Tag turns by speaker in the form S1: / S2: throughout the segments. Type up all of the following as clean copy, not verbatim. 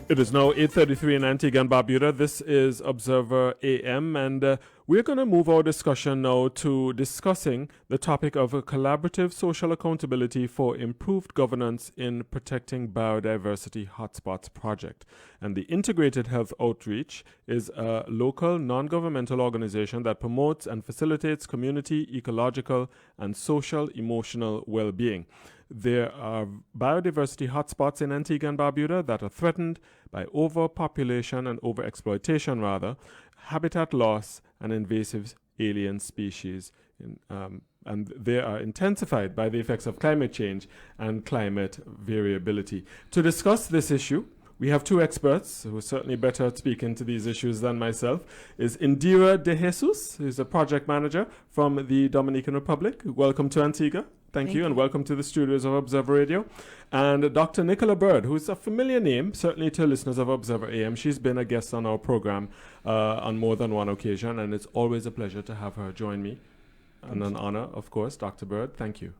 S1: It is now 8:33 in Antigua and Barbuda. This is Observer AM, and we're going to move our discussion now to discussing the topic of a collaborative social accountability for improved governance in protecting biodiversity hotspots project. And the Integrated Health Outreach is a local non-governmental organization that promotes and facilitates community, ecological, and social emotional well-being. There are biodiversity hotspots in Antigua and Barbuda that are threatened by overpopulation and overexploitation, habitat loss, and invasive alien species. And they are intensified by the effects of climate change and climate variability. To discuss this issue, we have two experts who are certainly better at speaking to these issues than myself. Is Indira De Jesus, who's a project manager from the Dominican Republic. Welcome to Antigua. Thank you, and welcome to the studios of Observer Radio. And Dr. Nicola Bird, who's a familiar name, certainly to listeners of Observer AM. She's been a guest on our program on more than one occasion, and it's always a pleasure to have her join me. And an honor, of course. Dr. Bird, thank you.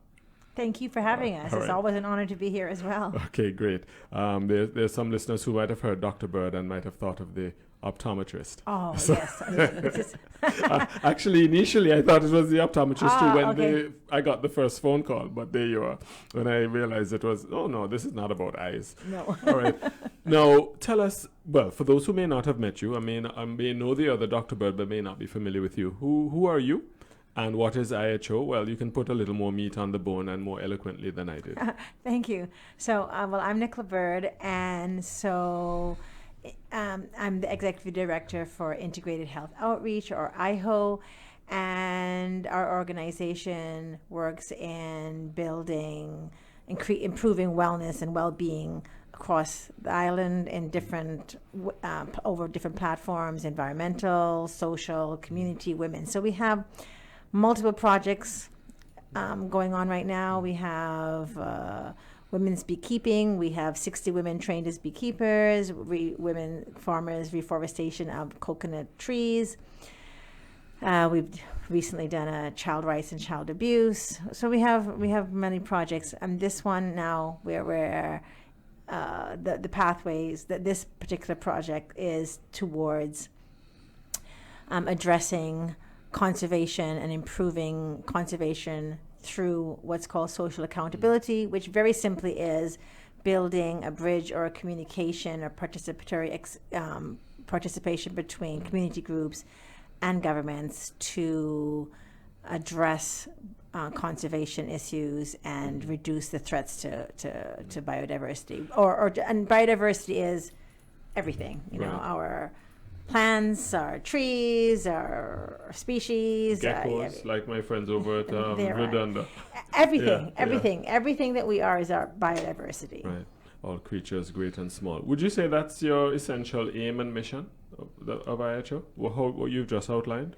S2: Thank you for having us. It's always an honor to be here as well.
S1: Okay, great. There's some listeners who might have heard Dr. Bird and might have thought of the optometrist.
S2: Oh, so yes.
S1: Actually, initially, I thought it was the optometrist too when I got the first phone call. But there you are. When I realized it was, oh, no, this is not about eyes.
S2: No.
S1: All right. Now, tell us, well, for those who may not have met you, I may know the other Dr. Bird, but may not be familiar with you. Who are you? And what is IHO? Well, you can put a little more meat on the bone and more eloquently than I did.
S2: Thank you. So, I'm Nicola Bird, and so I'm the Executive Director for Integrated Health Outreach, or IHO, and our organization works in building, improving wellness and well-being across the island in over different platforms: environmental, social, community, women. So we have multiple projects going on right now. We have women's beekeeping. We have 60 women trained as beekeepers, women farmers, reforestation of coconut trees. We've recently done a child rights and child abuse. So we have many projects. And this one now, where the pathways that this particular project is towards addressing conservation and improving conservation through what's called social accountability, which very simply is building a bridge or a communication or participatory participation between community groups and governments to address conservation issues and reduce the threats to biodiversity. And biodiversity is everything, our plants, our trees, our species.
S1: Geckos, like my friends over at Redunda.
S2: Everything that we are is our biodiversity.
S1: Right. All creatures, great and small. Would you say that's your essential aim and mission of IHO? What you've just outlined?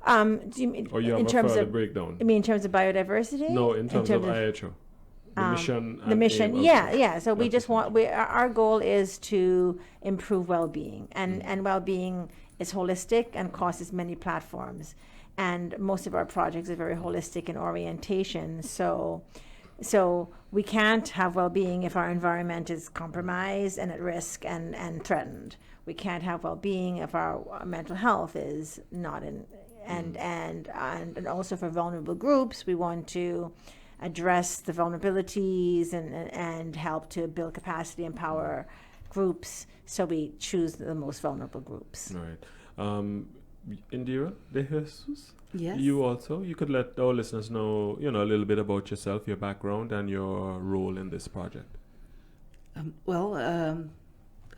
S2: Do you mean
S1: or you have
S2: in
S1: a
S2: terms
S1: further
S2: of
S1: breakdown?
S2: You mean in terms of biodiversity?
S1: No, in terms of IHO.
S2: The mission. Yeah. So we just our goal is to improve well-being, and well-being is holistic and crosses many platforms, and most of our projects are very holistic in orientation. So we can't have well-being if our environment is compromised and at risk and threatened. We can't have well-being if our mental health is not in, and also for vulnerable groups, we want to address the vulnerabilities and help to build capacity, empower groups. So we choose the most vulnerable groups.
S1: Right. Indira De Jesus?
S3: Yes.
S1: You could let our listeners know, a little bit about yourself, your background, and your role in this project.
S3: Have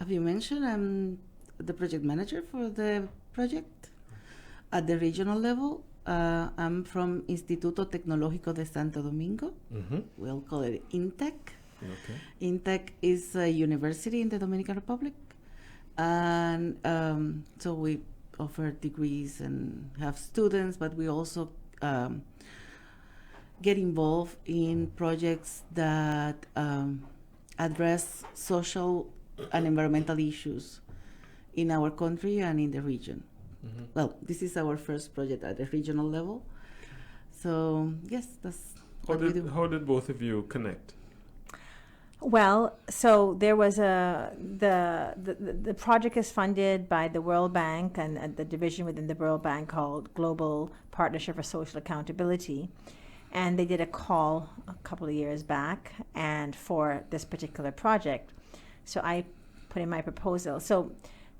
S3: you mentioned I'm the project manager for the project at the regional level. I'm from Instituto Tecnológico de Santo Domingo.
S1: Mm-hmm.
S3: We'll call it INTEC.
S1: Okay.
S3: INTEC is a university in the Dominican Republic. And so we offer degrees and have students, but we also get involved in projects that address social and environmental issues in our country and in the region.
S1: Mm-hmm.
S3: Well, this is our first project at the regional level. So, yes, that's what we do.
S1: How did both of you connect?
S2: Well, so there was the project is funded by the World Bank and the division within the World Bank called Global Partnership for Social Accountability, and they did a call a couple of years back and for this particular project. So I put in my proposal. So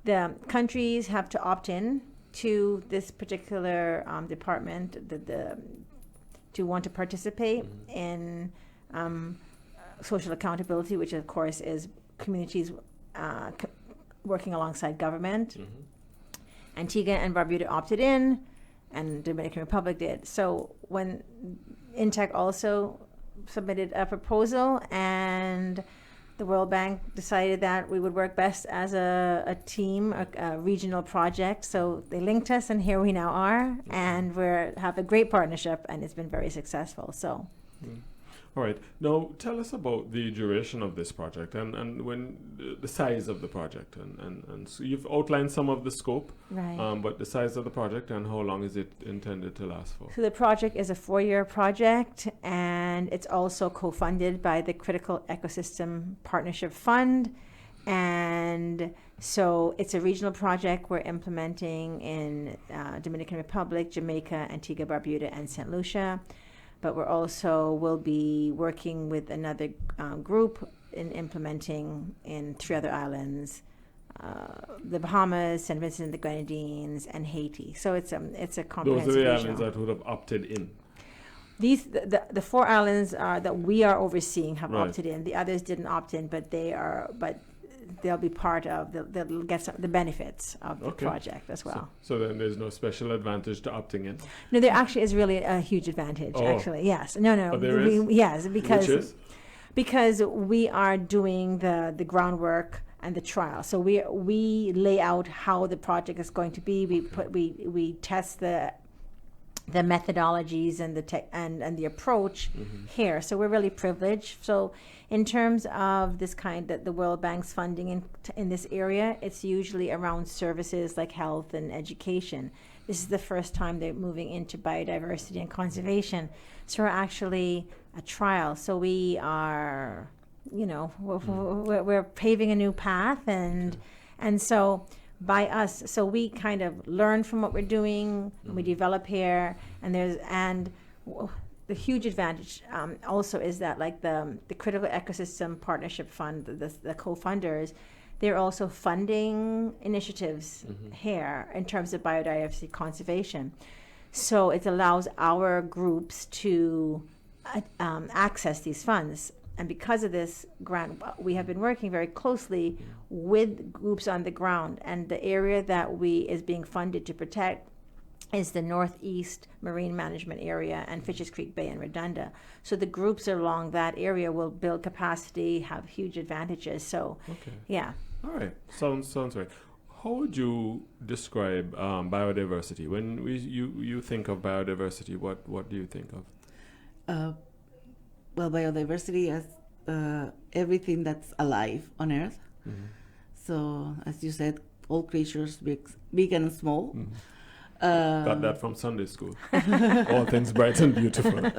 S2: the countries have to opt in to this particular department to want to participate in social accountability, which of course is communities working alongside government. Antigua and Barbuda opted in, and Dominican Republic did. So when INTEC also submitted a proposal, and the World Bank decided that we would work best as a team, a regional project. So they linked us, and here we now are, and we have a great partnership, and it's been very successful. So.
S1: All right. Now, tell us about the duration of this project and when the size of the project. And so you've outlined some of the scope,
S2: Right.
S1: but the size of the project and how long is it intended to last for?
S2: So the project is a 4-year project, and it's also co-funded by the Critical Ecosystem Partnership Fund. And so it's a regional project we're implementing in Dominican Republic, Jamaica, Antigua, Barbuda, and St. Lucia. But we're also will be working with another group in implementing in 3 other islands, the Bahamas, St. Vincent and the Grenadines, and Haiti. So it's a
S1: Those
S2: comprehensive
S1: are the
S2: regional.
S1: islands that would have opted in.
S2: These the 4 islands that we are overseeing have
S1: Right.
S2: opted in. The others didn't opt in, but they'll be part of. They'll get the benefits of the
S1: Okay.
S2: project as well.
S1: So then there's no special advantage to opting in.
S2: No, there actually is really a huge advantage.
S1: Oh.
S2: Actually, yes. No.
S1: Oh, there is?
S2: Yes, because
S1: Which is?
S2: because we are doing the groundwork and the trial. So we lay out how the project is going to be. We test the methodologies and the tech and the approach here. So we're really privileged. So in terms of this kind that the World Bank's funding in this area, it's usually around services like health and education. This is the first time they're moving into biodiversity and conservation. So we're actually a trial. So we are, we're paving a new path, and so by us, so we kind of learn from what we're doing, and we develop here, and the huge advantage also is that like the Critical Ecosystem Partnership Fund, the co-funders, they're also funding initiatives here in terms of biodiversity conservation. So it allows our groups to access these funds. And because of this grant, we have been working very closely with groups on the ground. And the area that is being funded to protect is the Northeast Marine Management Area and Fishes Creek Bay and Redonda. So the groups along that area will build capacity, have huge advantages. So, yeah.
S1: All right. Sounds right. How would you describe biodiversity? When you think of biodiversity, what do you think of?
S3: Well, biodiversity is everything that's alive on Earth. So, as you said, all creatures, big and small.
S1: Got that from Sunday school. All things bright and beautiful.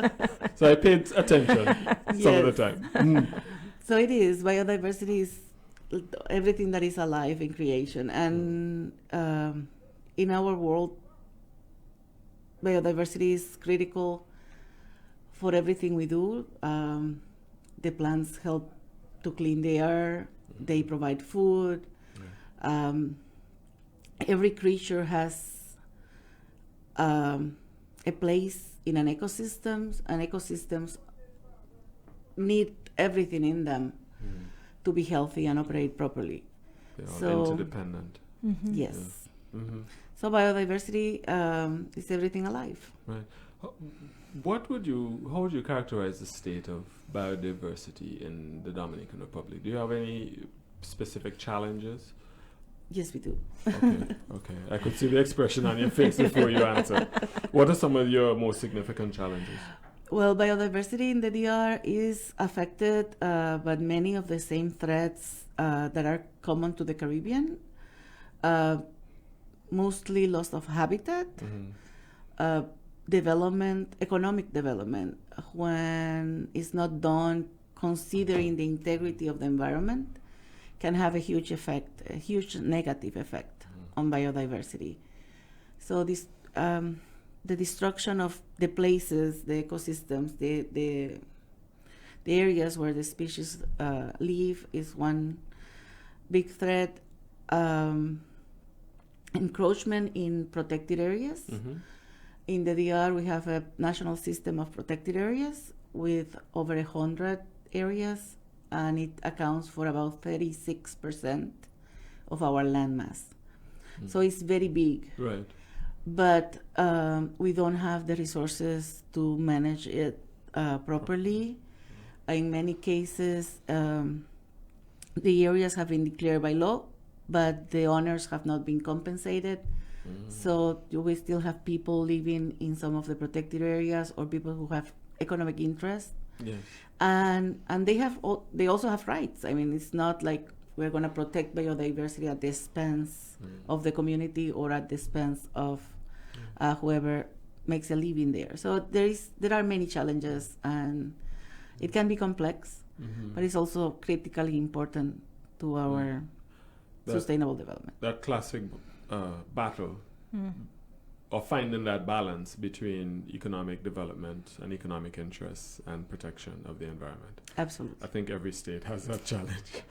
S1: So I paid attention some of the time.
S3: So it is. Biodiversity is everything that is alive in creation. And in our world, biodiversity is critical for everything we do. The plants help to clean the air. They provide food. Every creature has a place in an ecosystem, and ecosystems need everything in them to be healthy and operate properly.
S1: They are interdependent.
S3: Yes. So biodiversity is everything alive.
S1: Right. How would you characterize the state of biodiversity in the Dominican Republic? Do you have any specific challenges?
S3: Yes, we do.
S1: Okay. I could see the expression on your face before you answer. What are some of your most significant challenges?
S3: Well, biodiversity in the DR is affected by many of the same threats that are common to the Caribbean. Mostly loss of habitat, economic development, when it's not done considering the integrity of the environment, can have a huge effect, a huge negative effect on biodiversity. So this, the destruction of the places, the ecosystems, the areas where the species live is one big threat. Encroachment in protected areas. In the DR, we have a national system of protected areas with over 100 areas, and it accounts for about 36% of our landmass. So it's very big.
S1: Right.
S3: But we don't have the resources to manage it properly. In many cases, the areas have been declared by law, but the owners have not been compensated. So we still have people living in some of the protected areas, or people who have economic interest.
S1: Yes.
S3: And they also have rights. I mean, it's not like we're going to protect biodiversity at the expense of the community or at the expense of whoever makes a living there. So there are many challenges, and it can be complex, but it's also critically important to our sustainable development.
S1: That classic battle of finding that balance between economic development and economic interests and protection of the environment.
S3: Absolutely.
S1: I think every state has that challenge,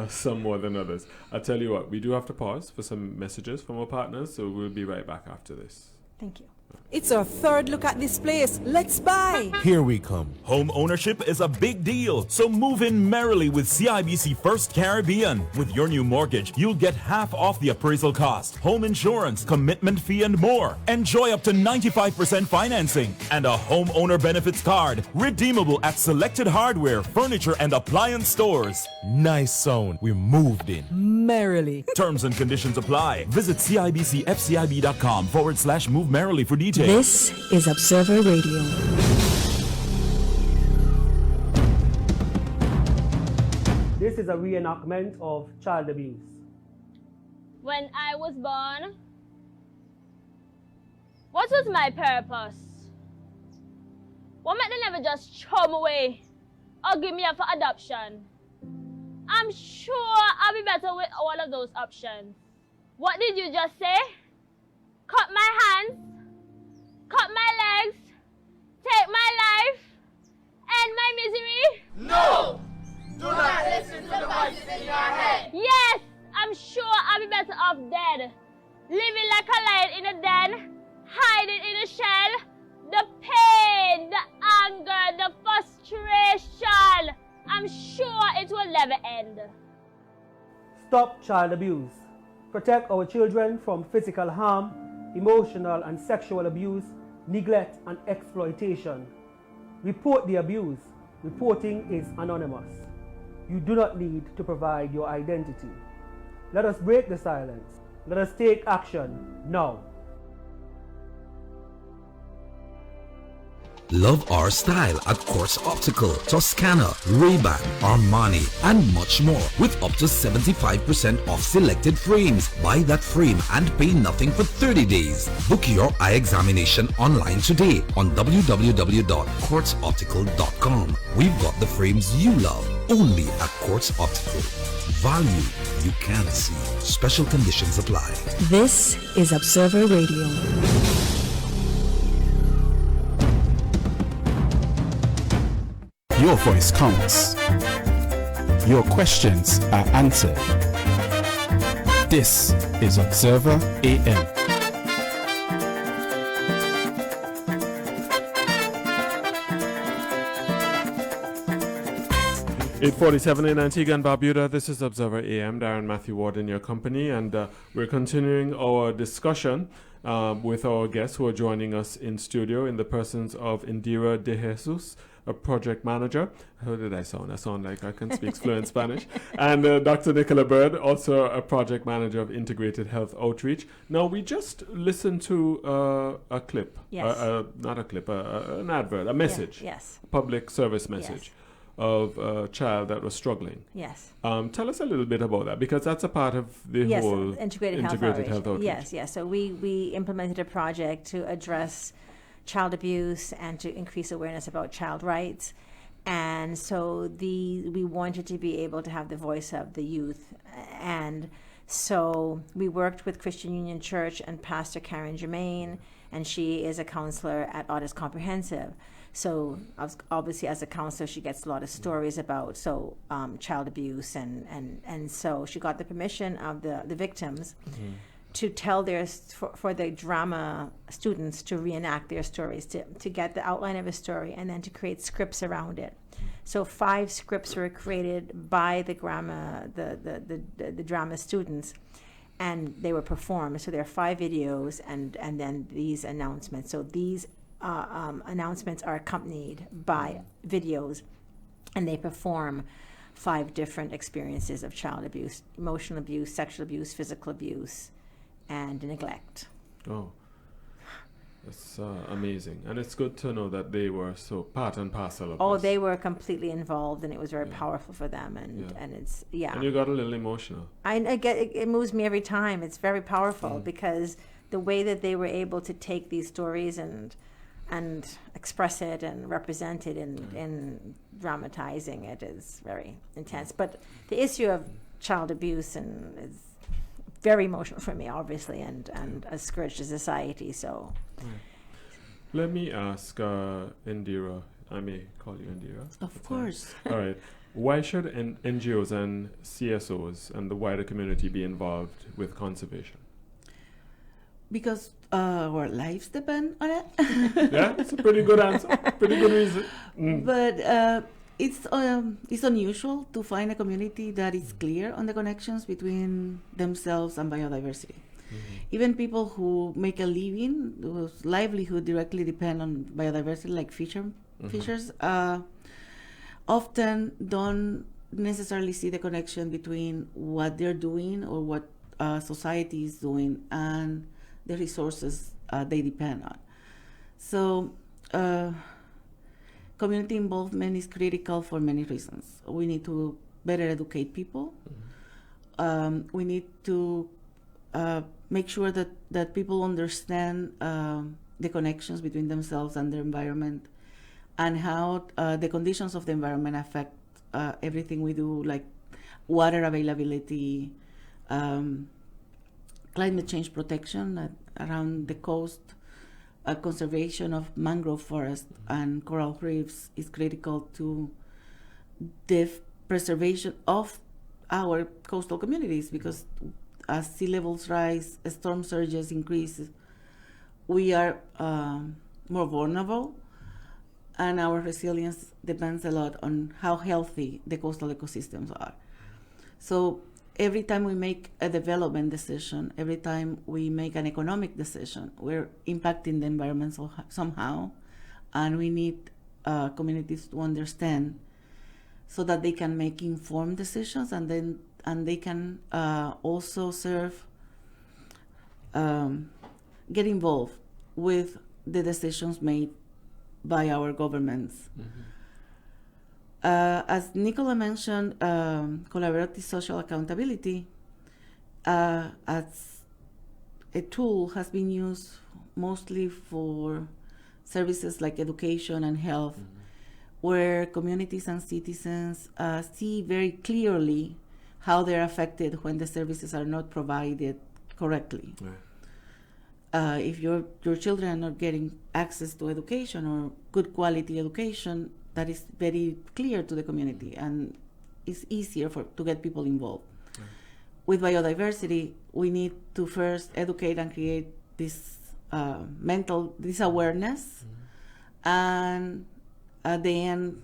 S1: some more than others. I'll tell you what, we do have to pause for some messages from our partners, so we'll be right back after this.
S2: Thank you.
S4: It's our third look at this place. Let's buy.
S5: Here we come.
S6: Home ownership is a big deal, so move in merrily with CIBC First Caribbean. With your new mortgage, you'll get half off the appraisal cost, home insurance, commitment fee, and more. Enjoy up to 95% financing and a homeowner benefits card, redeemable at selected hardware, furniture, and appliance stores.
S5: Nice sound. We moved in.
S4: Merrily.
S6: Terms and conditions apply. Visit CIBCFCIB.com/move merrily for details.
S7: This is Observer Radio.
S8: This is a reenactment of child abuse.
S9: When I was born, what was my purpose? Why might they never just throw me away or give me up for adoption? I'm sure I'll be better with all of those options. What did you just say? Cut my hands? Cut my legs, take my life, end my misery?
S10: No! Do not listen to the voices in your head.
S9: Yes, I'm sure I'll be better off dead. Living like a lion in a den, hiding in a shell. The pain, the anger, the frustration. I'm sure it will never end.
S8: Stop child abuse. Protect our children from physical harm, emotional and sexual abuse, neglect and exploitation. Report the abuse. Reporting is anonymous. You do not need to provide your identity. Let us break the silence. Let us take action now.
S11: Love our style at Quartz Optical, Toscana, Ray-Ban, Armani, and much more, with up to 75% off selected frames. Buy that frame and pay nothing for 30 days. Book your eye examination online today on www.quartzoptical.com. We've got the frames you love, only at Quartz Optical. Value you can't see. Special conditions apply.
S7: This is Observer Radio.
S5: Your voice counts. Your questions are answered. This is Observer AM.
S1: Eight 8:47 in Antigua and Barbuda. This is Observer AM. Darren Matthew Ward in your company, and we're continuing our discussion with our guests who are joining us in studio in the persons of Indira De Jesus, a project manager. How did I sound? I sound like I can speak fluent Spanish. And Dr. Nicola Bird, also a project manager of Integrated Health Outreach. Now, we just listened to a clip.
S2: Yes.
S1: Not a clip, an advert, a message.
S2: Yeah. Yes.
S1: A public service message.
S2: Yes.
S1: Of a child that was struggling.
S2: Yes.
S1: Tell us a little bit about that, because that's a part of the whole
S2: integrated health outreach. Yes. So we implemented a project to address child abuse and to increase awareness about child rights. And so we wanted to be able to have the voice of the youth. And so we worked with Christian Union Church and Pastor Karen Germain, and she is a counselor at Otis Comprehensive. So obviously as a counselor, she gets a lot of stories about child abuse, and so she got the permission of the victims to tell for the drama students to reenact their stories, to get the outline of a story and then to create scripts around it. So 5 scripts were created by the drama students, and they were performed. So there are 5 videos and then these announcements. So these announcements are accompanied by videos, and they perform 5 different experiences of child abuse: emotional abuse, sexual abuse, physical abuse, and neglect.
S1: Oh, that's amazing. And it's good to know that they were so part and parcel of this.
S2: They were completely involved, and it was very powerful for them, and it's,
S1: And you got a little emotional.
S2: I get it moves me every time. It's very powerful because the way that they were able to take these stories and express it and represent it in dramatizing it is very intense. But the issue of child abuse is very emotional for me, obviously, and a scourge to society. So,
S1: let me ask Indira. I may call you Indira.
S3: Of course.
S1: All right. Why should NGOs and CSOs and the wider community be involved with conservation?
S3: Because our lives depend on it.
S1: Yeah, that's a pretty good answer. Pretty good reason.
S3: But it's unusual to find a community that is clear on the connections between themselves and biodiversity. Even people who make a living, whose livelihood directly depend on biodiversity, like fishers, often don't necessarily see the connection between what they're doing or what society is doing and the resources they depend on. So community involvement is critical for many reasons. We need to better educate people. We need to make sure that people understand the connections between themselves and their environment, and how the conditions of the environment affect everything we do, like water availability, climate change protection around the coast, conservation of mangrove forest and coral reefs is critical to the preservation of our coastal communities, because as sea levels rise, storm surges increase, we are more vulnerable, and our resilience depends a lot on how healthy the coastal ecosystems are. So every time we make a development decision, every time we make an economic decision, we're impacting the environment somehow, and we need communities to understand so that they can make informed decisions, and they can also get involved with the decisions made by our governments. As Nicola mentioned, collaborative social accountability as a tool has been used mostly for services like education and health, where communities and citizens see very clearly how they're affected when the services are not provided correctly. If your children are not getting access to education or good quality education, that is very clear to the community, and it's easier to get people involved. With biodiversity, we need to first educate and create this awareness, and at the end,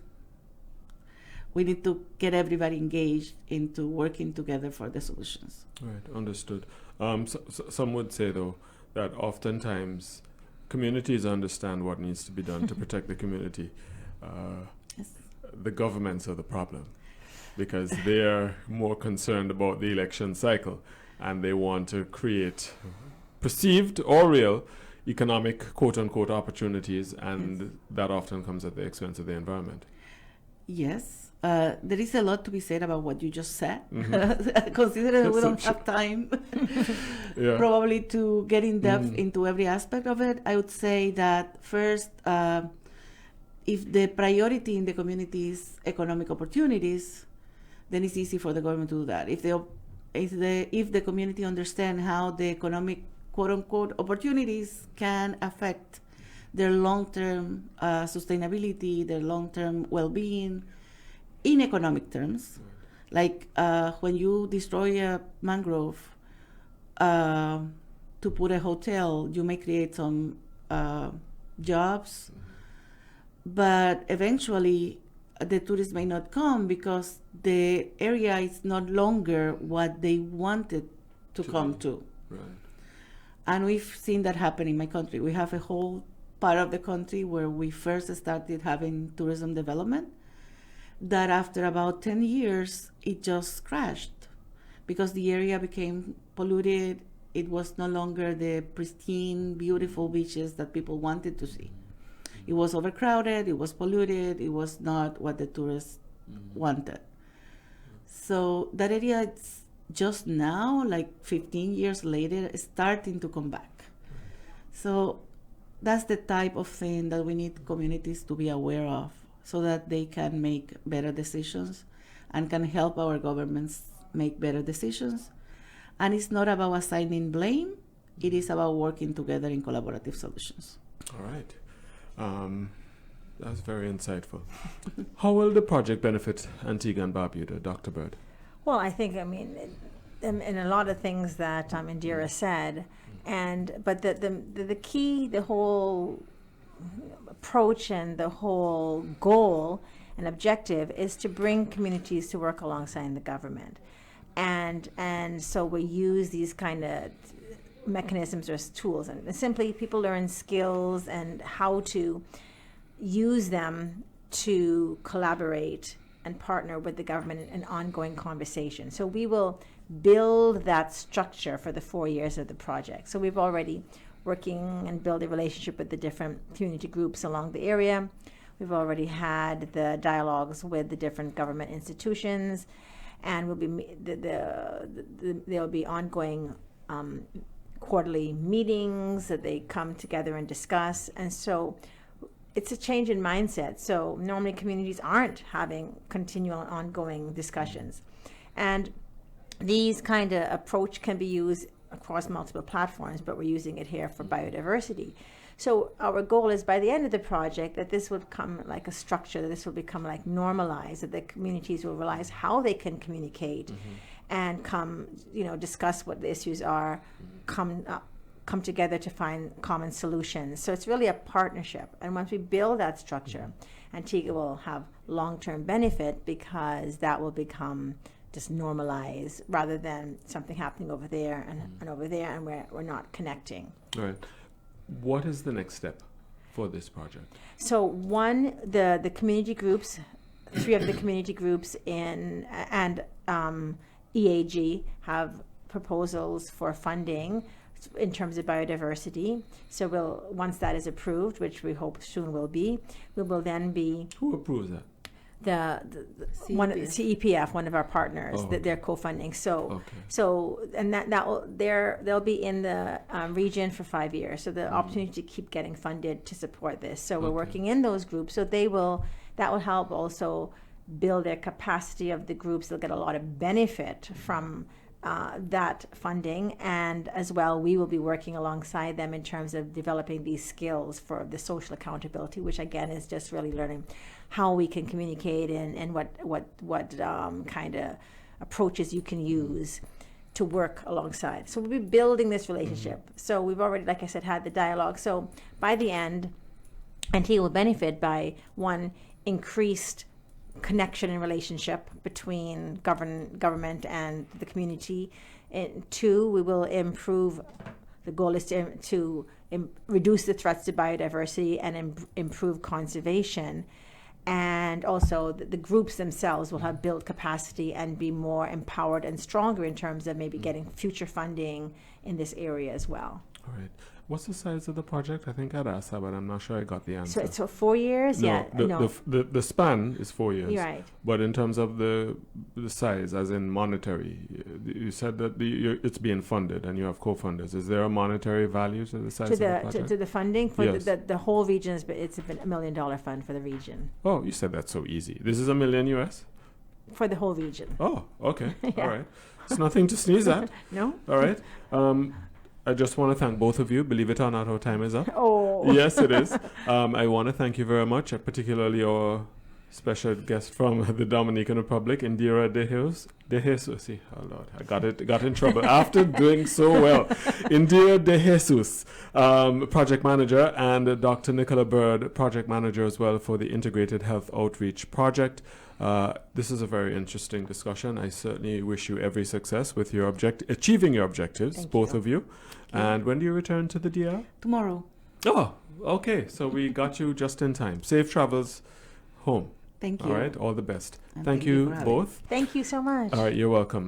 S3: we need to get everybody engaged into working together for the solutions.
S1: Right, understood. Some would say, though, that oftentimes communities understand what needs to be done to protect the community.
S3: Yes.
S1: The governments are the problem, because they are more concerned about the election cycle, and they want to create perceived or real economic quote-unquote opportunities, and that often comes at the expense of the environment.
S3: Yes. There is a lot to be said about what you just said. Considering we don't have time probably to get in depth into every aspect of it, I would say that first, if the priority in the community is economic opportunities, then it's easy for the government to do that. If the community understand how the economic quote unquote opportunities can affect their long-term sustainability, their long-term well-being in economic terms, like when you destroy a mangrove to put a hotel, you may create some jobs, but eventually the tourists may not come because the area is no longer what they wanted to come to.
S1: Right.
S3: And we've seen that happen in my country. We have a whole part of the country where we first started having tourism development, that after about 10 years, it just crashed because the area became polluted. It was no longer the pristine, beautiful beaches that people wanted to see. It was overcrowded, it was polluted, it was not what the tourists wanted. So that area, it's just now, like 15 years later, starting to come back. So that's the type of thing that we need communities to be aware of so that they can make better decisions and can help our governments make better decisions. And it's not about assigning blame, it is about working together in collaborative solutions.
S1: All right. That's very insightful. How will the project benefit Antigua and Barbuda, Dr. Bird?
S2: Well, I think, in a lot of things that Indira said, but the key, the whole approach and the whole goal and objective is to bring communities to work alongside the government. And so we use these kind of mechanisms or tools, and simply people learn skills and how to use them to collaborate and partner with the government in ongoing conversation. So we will build that structure for the 4 years of the project. So we've already working and build a relationship with the different community groups along the area. We've already had the dialogues with the different government institutions, and there'll be ongoing quarterly meetings that they come together and discuss. And so it's a change in mindset. So normally communities aren't having continual ongoing discussions. And these kind of approach can be used across multiple platforms, but we're using it here for biodiversity. So our goal is by the end of the project that this will become like a structure, that this will become like normalized, that the communities will realize how they can communicate and come, discuss what the issues are, come together to find common solutions. So it's really a partnership. And once we build that structure, Antigua will have long-term benefit because that will become just normalized rather than something happening over there and over there, and we're not connecting.
S1: All right. What is the next step for this project?
S2: So the community groups, 3 of the community groups and EAG have proposals for funding in terms of biodiversity. So once that is approved, which we hope soon will be, we will then be...
S1: Who approves that?
S2: The CEPF, one of our partners, that they're co-funding. So and they'll be in the region for 5 years. So the opportunity to keep getting funded to support this. So we're working in those groups. So that will help also build their capacity of the groups. They'll get a lot of benefit from that funding, and as well we will be working alongside them in terms of developing these skills for the social accountability, which again is just really learning how we can communicate and what kind of approaches you can use to work alongside. So we'll be building this relationship. So we've already, like I said, had the dialogue. So by the end, Antigua will benefit by increased connection and relationship between government and the community. And 2, we will improve. The goal is to reduce the threats to biodiversity and improve conservation. And also the groups themselves will have built capacity and be more empowered and stronger in terms of maybe getting future funding in this area as well.
S1: All right. What's the size of the project? I think I'd asked that, but I'm not sure I got the answer.
S2: So it's for 4 years?
S1: No,
S2: Yeah.
S1: the span is 4 years.
S2: You're right.
S1: But in terms of the size, as in monetary, you said that it's being funded and you have co-funders. Is there a monetary value to the size of the project?
S2: To the funding for
S1: Yes.
S2: the whole region, it's been $1 million fund for the region.
S1: Oh, you said that's so easy. This is $1 million US?
S2: For the whole region.
S1: Oh, okay.
S2: Yeah.
S1: All right. It's nothing to sneeze at.
S2: No?
S1: All right. I just want to thank both of you. Believe it or not, our time is up.
S2: Oh.
S1: Yes, it is. I want to thank you very much, particularly our special guest from the Dominican Republic, Indira De Jesus. Oh Lord, I got in trouble after doing so well. Indira De Jesus, project manager, and Dr. Nicola Bird, project manager as well for the Integrated Health Outreach Project. This is a very interesting discussion. I certainly wish you every success with your achieving your objectives,
S2: Thank
S1: both
S2: you.
S1: of you. And when do you return to the DR?
S3: Tomorrow.
S1: Oh, okay. So we got you just in time. Safe travels home.
S3: Thank you.
S1: All right. All the best.
S3: And
S1: Thank
S3: thank you
S1: you
S3: for having
S1: both.
S2: Thank you so much.
S1: All right. You're welcome.